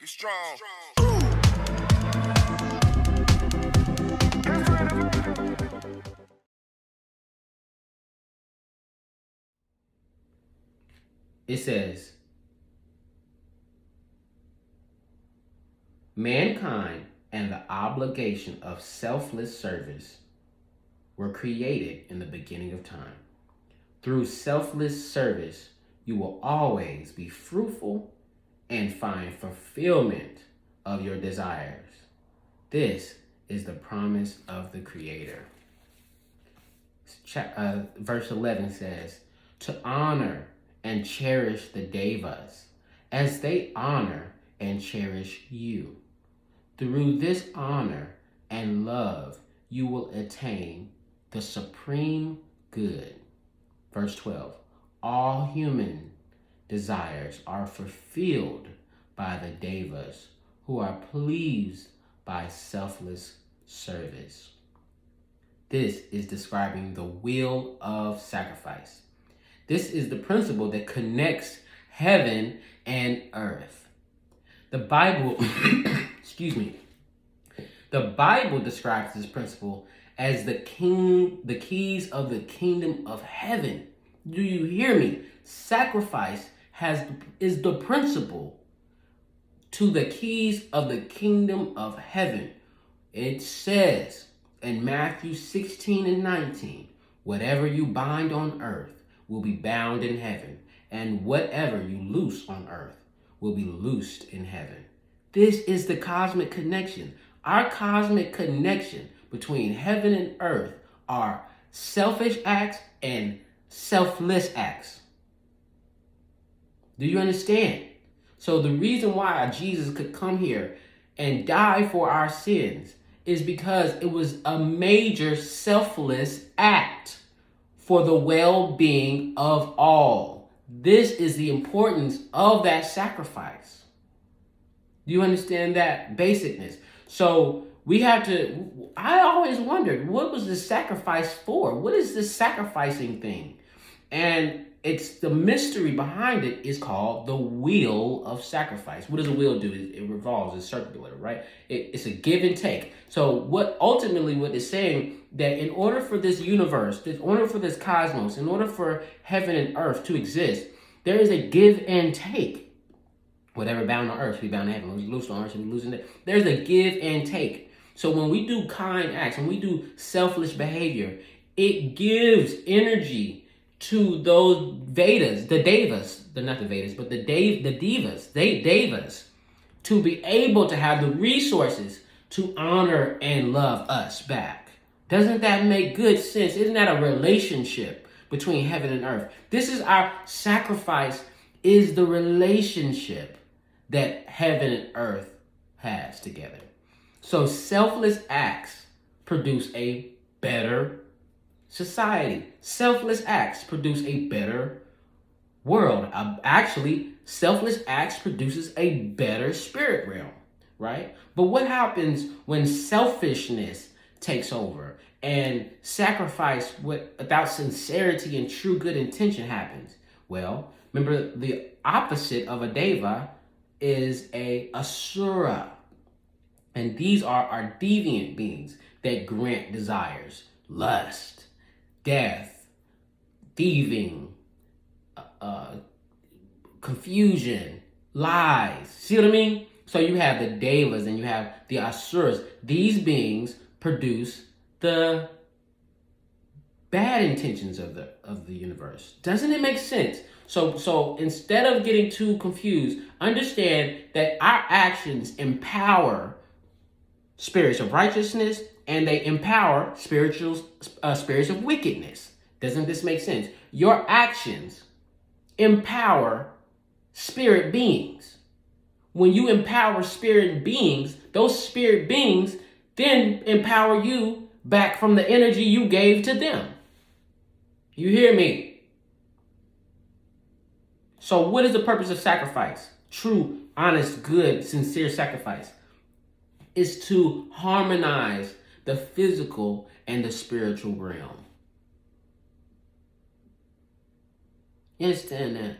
Get strong. It says, mankind and the obligation of selfless service were created in the beginning of time. Through selfless service, you will always be fruitful and find fulfillment of your desires. This is the promise of the Creator. Verse 11 says, to honor and cherish the devas as they honor and cherish you. Through this honor and love, you will attain the supreme good. Verse 12, all human desires are fulfilled by the devas who are pleased by selfless service. This is describing the will of sacrifice. This is the principle that connects heaven and earth. The Bible, the Bible describes this principle as the keys of the kingdom of heaven. Do you hear me? Sacrifice is the principle to the keys of the kingdom of heaven. It says in Matthew 16 and 19, whatever you bind on earth will be bound in heaven, and whatever you loose on earth will be loosed in heaven. This is the cosmic connection. Our cosmic connection between heaven and earth are selfish acts and selfless acts. Do you understand? So the reason why Jesus could come here and die for our sins is because it was a major selfless act for the well-being of all. This is the importance of that sacrifice. Do you understand that basicness? So we have to, I always wondered, what was the sacrifice for? What is this sacrificing thing? And it's the mystery behind it is called the wheel of sacrifice. What does a wheel do? It revolves, it's circular, right? It's a give and take. So what it's saying that in order for this universe, in order for this cosmos, in order for heaven and earth to exist, there is a give and take. Whatever bound on earth, we bound in heaven. When we loose on earth, we loose in it. There's a give and take. So when we do kind acts, when we do selfless behavior, it gives energy to those Vedas, the devas, not the Vedas, but the devas, to be able to have the resources to honor and love us back. Doesn't that make good sense? Isn't that a relationship between heaven and earth? This is our sacrifice, is the relationship that heaven and earth has together. So selfless acts produce a better society. Selfless acts produce a better world. Actually, selfless acts produces a better spirit realm, right? But what happens when selfishness takes over and sacrifice without sincerity and true good intention happens? Well, remember the opposite of a deva is a asura. And these are our deviant beings that grant desires, lust, death, thieving, confusion, lies. See what I mean? So you have the devas and you have the asuras. These beings produce the bad intentions of the universe. Doesn't it make sense? So instead of getting too confused, understand that our actions empower spirits of righteousness and they empower spirits of wickedness. Doesn't this make sense? Your actions empower spirit beings. When you empower spirit beings, those spirit beings then empower you back from the energy you gave to them. You hear me? So what is the purpose of sacrifice? True, honest, good, sincere sacrifice is to harmonize the physical and the spiritual realm. You understand that?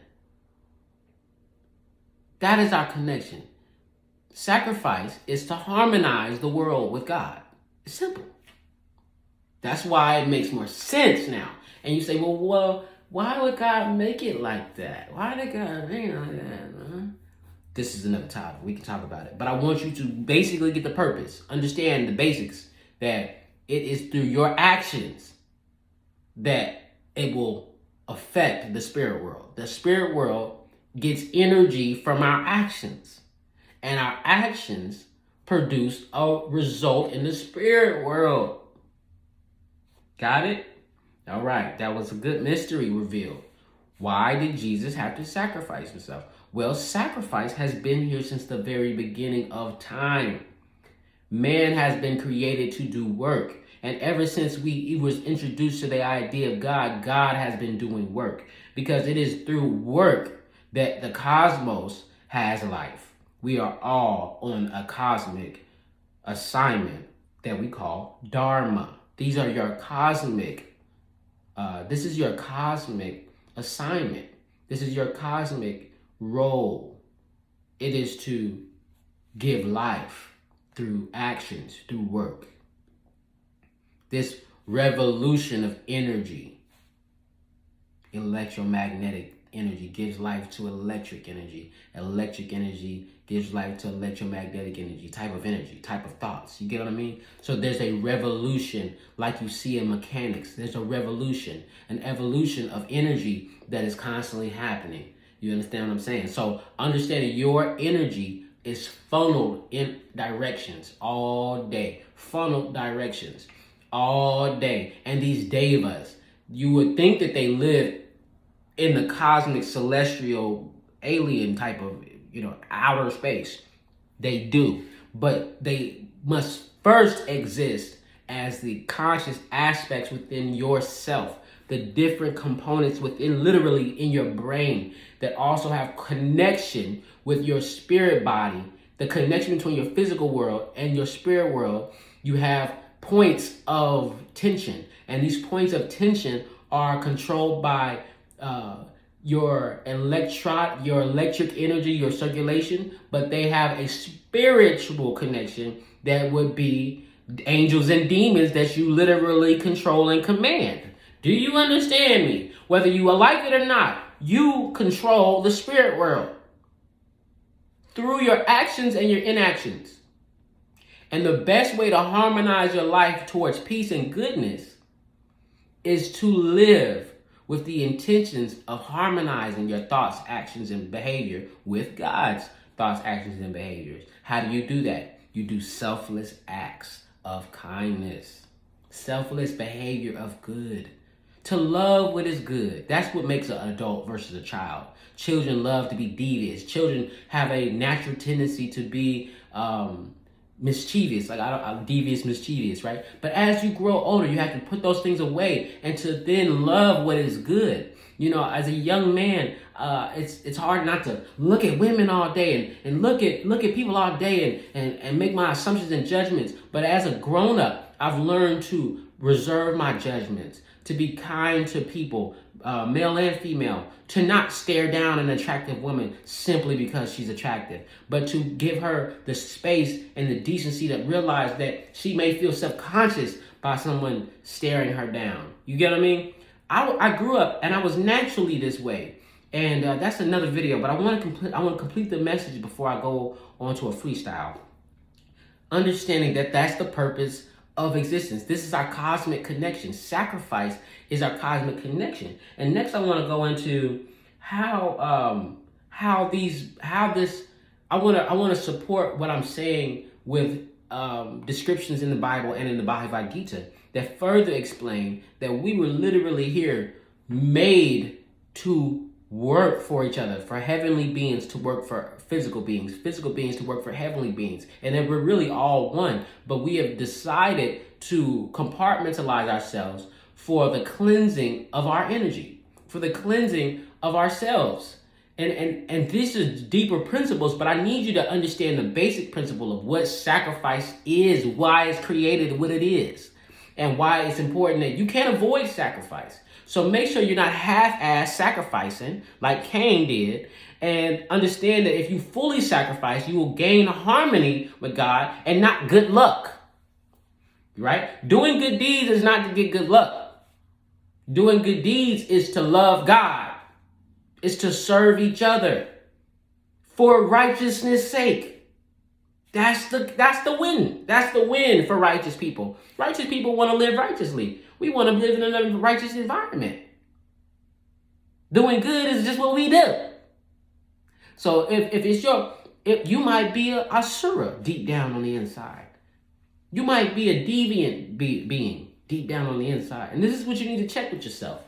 That is our connection. Sacrifice is to harmonize the world with God. It's simple. That's why it makes more sense now. And you say, well, why would God make it like that? Why did God make it like that? Huh? This is another topic. We can talk about it. But I want you to basically get the purpose. Understand the basics, that it is through your actions that it will affect the spirit world. The spirit world gets energy from our actions. And our actions produce a result in the spirit world. Got it? All right. That was a good mystery revealed. Why did Jesus have to sacrifice himself? Well, sacrifice has been here since the very beginning of time. Man has been created to do work. And ever since we was introduced to the idea of God, God has been doing work. Because it is through work that the cosmos has life. We are all on a cosmic assignment that we call Dharma. These are your cosmic, this is your cosmic assignment. This is your cosmic role. It is to give life through actions, through work. This revolution of energy, electromagnetic energy, gives life to electric energy. Electric energy gives life to electromagnetic energy, type of thoughts. You get what I mean? So there's a revolution like you see in mechanics. There's a revolution, an evolution of energy that is constantly happening. You understand what I'm saying? So understanding your energy is funneled in directions all day. Funneled directions all day. And these devas, you would think that they live in the cosmic, celestial, alien type of, outer space. They do. But they must first exist as the conscious aspects within yourself, the different components within, literally in your brain, that also have connection with your spirit body, the connection between your physical world and your spirit world. You have points of tension, and these points of tension are controlled by your electric energy, your circulation, but they have a spiritual connection that would be angels and demons that you literally control and command. Do you understand me? Whether you like it or not, you control the spirit world through your actions and your inactions. And the best way to harmonize your life towards peace and goodness is to live with the intentions of harmonizing your thoughts, actions, and behavior with God's thoughts, actions, and behaviors. How do you do that? You do selfless acts of kindness, selfless behavior of good. To love what is good. That's what makes an adult versus a child. Children love to be devious. Children have a natural tendency to be mischievous, devious, mischievous, right? But as you grow older, you have to put those things away and to then love what is good. As a young man, it's hard not to look at women all day and look at people all day and make my assumptions and judgments. But as a grown up, I've learned to reserve my judgments, to be kind to people, male and female, to not stare down an attractive woman simply because she's attractive, but to give her the space and the decency to realize that she may feel self-conscious by someone staring her down. You get what I mean? I grew up and I was naturally this way. And that's another video, but I want to complete the message before I go on to a freestyle. Understanding that that's the purpose of existence. This is our cosmic connection. Sacrifice is our cosmic connection. And next I want to go into I want to support what I'm saying with descriptions in the Bible and in the Bhagavad Gita that further explain that we were literally here made to work for each other, for heavenly beings to work for physical beings to work for heavenly beings, and that we're really all one. But we have decided to compartmentalize ourselves for the cleansing of our energy, for the cleansing of ourselves. And this is deeper principles, but I need you to understand the basic principle of what sacrifice is, why it's created what it is, and why it's important that you can't avoid sacrifice. So make sure you're not half-ass sacrificing like Cain did and understand that if you fully sacrifice, you will gain harmony with God and not good luck. Right? Doing good deeds is not to get good luck. Doing good deeds is to love God. It's to serve each other for righteousness' sake. That's the win. That's the win for righteous people. Righteous people want to live righteously. We want to live in a righteous environment. Doing good is just what we do. So if you might be a asura deep down on the inside. You might be a deviant being deep down on the inside. And this is what you need to check with yourself.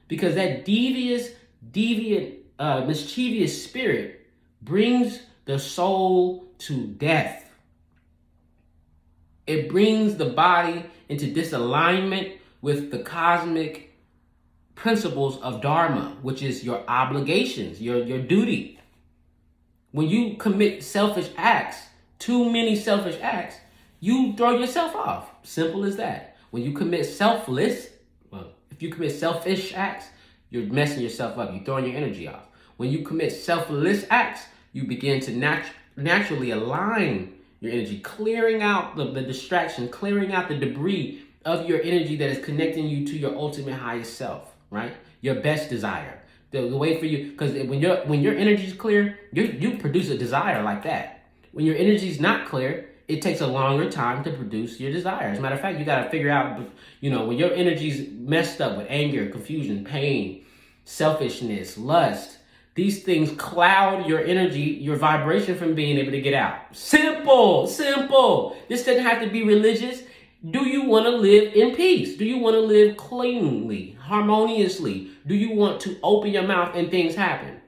Because that deviant, mischievous spirit brings the soul to death. It brings the body into disalignment with the cosmic principles of Dharma, which is your obligations, your duty. When you commit selfish acts, too many selfish acts, you throw yourself off. Simple as that. When you commit if you commit selfish acts, you're messing yourself up. You're throwing your energy off. When you commit selfless acts, you begin to naturally align your energy, clearing out the distraction, clearing out the debris of your energy that is connecting you to your ultimate highest self, right? Your best desire. The way for you, because when your energy is clear, you produce a desire like that. When your energy is not clear, it takes a longer time to produce your desire. As a matter of fact, you got to figure out, when your energy's messed up with anger, confusion, pain, selfishness, lust, these things cloud your energy, your vibration from being able to get out. Simple. This doesn't have to be religious. Do you want to live in peace? Do you want to live cleanly, harmoniously? Do you want to open your mouth and things happen?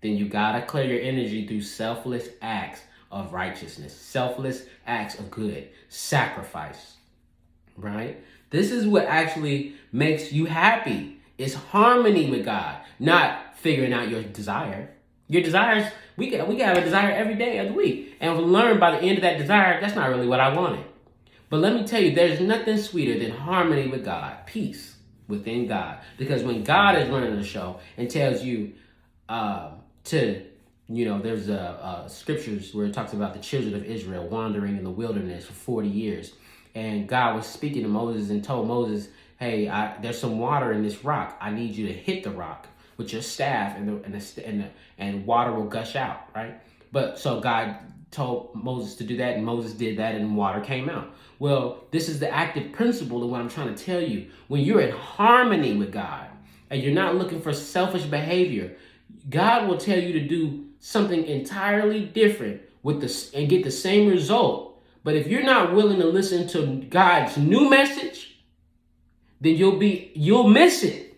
Then you got to clear your energy through selfless acts of righteousness, selfless acts of good, sacrifice, right? This is what actually makes you happy. It's harmony with God, not figuring out your desire. Your desires, we can have a desire every day of the week. And we learn by the end of that desire, that's not really what I wanted. But let me tell you, there's nothing sweeter than harmony with God, peace within God. Because when God is running the show and tells you there's scriptures where it talks about the children of Israel wandering in the wilderness for 40 years. And God was speaking to Moses and told Moses, hey, there's some water in this rock. I need you to hit the rock with your staff and water will gush out, right? But so God told Moses to do that, and Moses did that, and water came out. Well, this is the active principle of what I'm trying to tell you. When you're in harmony with God and you're not looking for selfish behavior, God will tell you to do something entirely different and get the same result. But if you're not willing to listen to God's new message, then you'll miss it.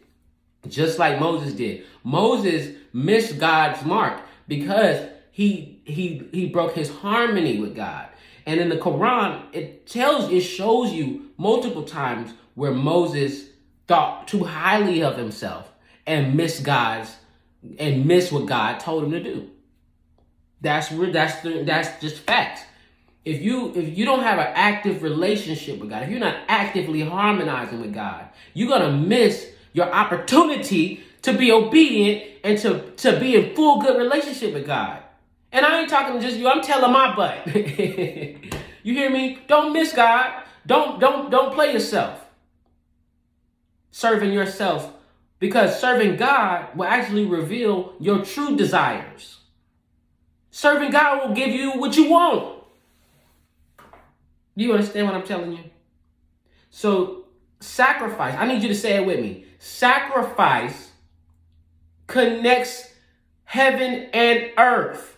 Just like Moses did. Moses missed God's mark because he broke his harmony with God. And in the Quran, it shows you multiple times where Moses thought too highly of himself and missed what God told him to do. That's just facts. If you don't have an active relationship with God, if you're not actively harmonizing with God, you're gonna miss your opportunity to be obedient and to be in full good relationship with God. And I ain't talking to just you, I'm telling my butt. You hear me? Don't miss God. Don't play yourself. Serving yourself, because serving God will actually reveal your true desires. Serving God will give you what you want. Do you understand what I'm telling you? So sacrifice, I need you to say it with me. Sacrifice connects heaven and earth.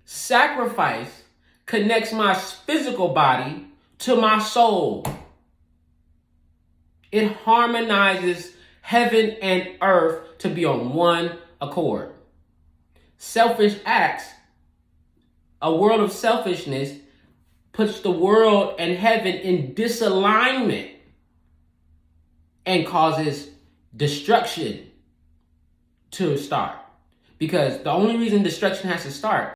Sacrifice connects my physical body to my soul. It harmonizes heaven and earth to be on one accord. Selfish acts, a world of selfishness, puts the world and heaven in disalignment and causes destruction to start. Because the only reason destruction has to start